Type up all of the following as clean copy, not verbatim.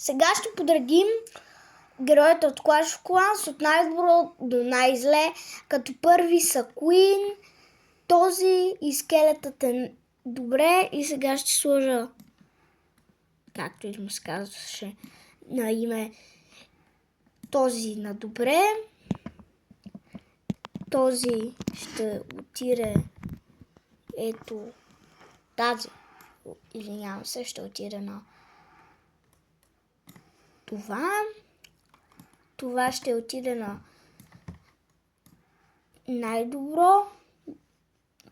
Сега ще подредим героите от Clash of Clans от най-добро до най-зле, като първи са Queen, този и скелетът е добре и сега ще сложа, както и да му се казваше на име, този на добре, този ще отиде ето тази, извинявам се, ще отиде на това ще отиде на най-добро.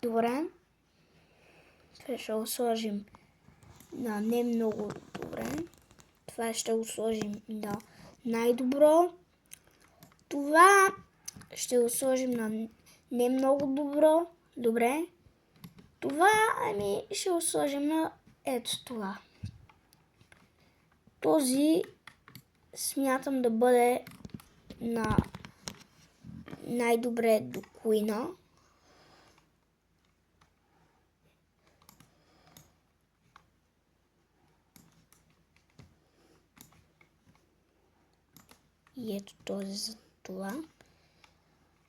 Добре. Ще го сложим на не много добре. Това ще го сложим на най-добро. Това ще го сложим на не много добро. Добре. Това ще го сложим на ето това. Този смятам да бъде на най-добре до Queen-а. И ето този за това.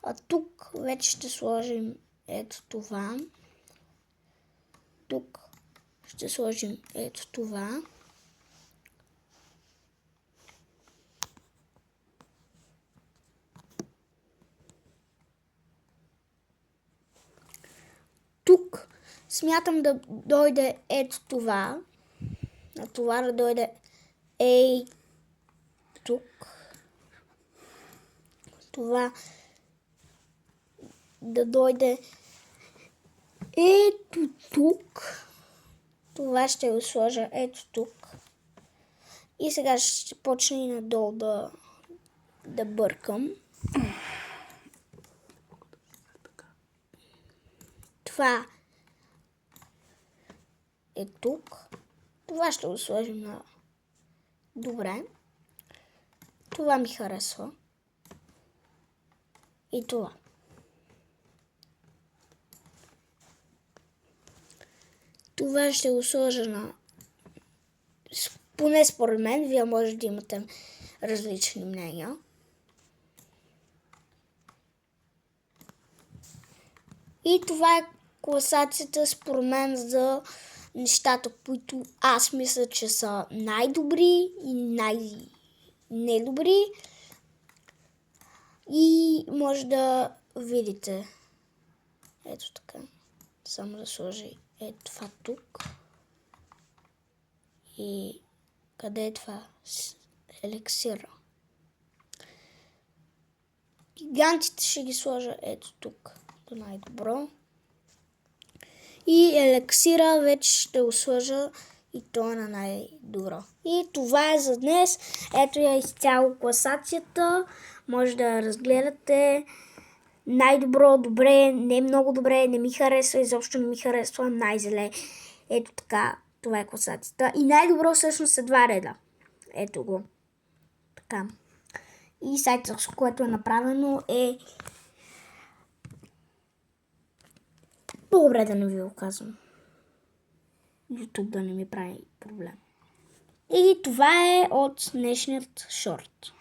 А тук вече ще сложим ето това. Тук ще сложим ето това. Тук смятам да дойде ето това. На това да дойде тук. Това да дойде ето тук. Това ще го сложа ето тук. И сега ще почна и надолу да бъркам. Това е тук. Това ще го сложим на добре. Това ми харесва. И това. Това ще го сложа на... Поне според мен, вие може да имате различни мнения. И това е класацията според мен за нещата, които аз мисля, че са най-добри и най-недобри. И може да видите. Ето така. Само да сложа ето това тук. И къде е това? Елексира. Гигантите ще ги сложа ето тук. До най-добро. И елексира вече ще го сложа и то на най-добро. И това е за днес. Ето я изцяло класацията. Може да разгледате. Най-добро, добре, не много добре, не ми харесва, изобщо не ми харесва, най-зле. Ето така, това е класацията. И най-добро всъщност са два реда. Ето го. Така. И сайтът, с което е направено е... По-добре да не ви го казвам. YouTube да не ми прави проблем. И това е от днешният шорт.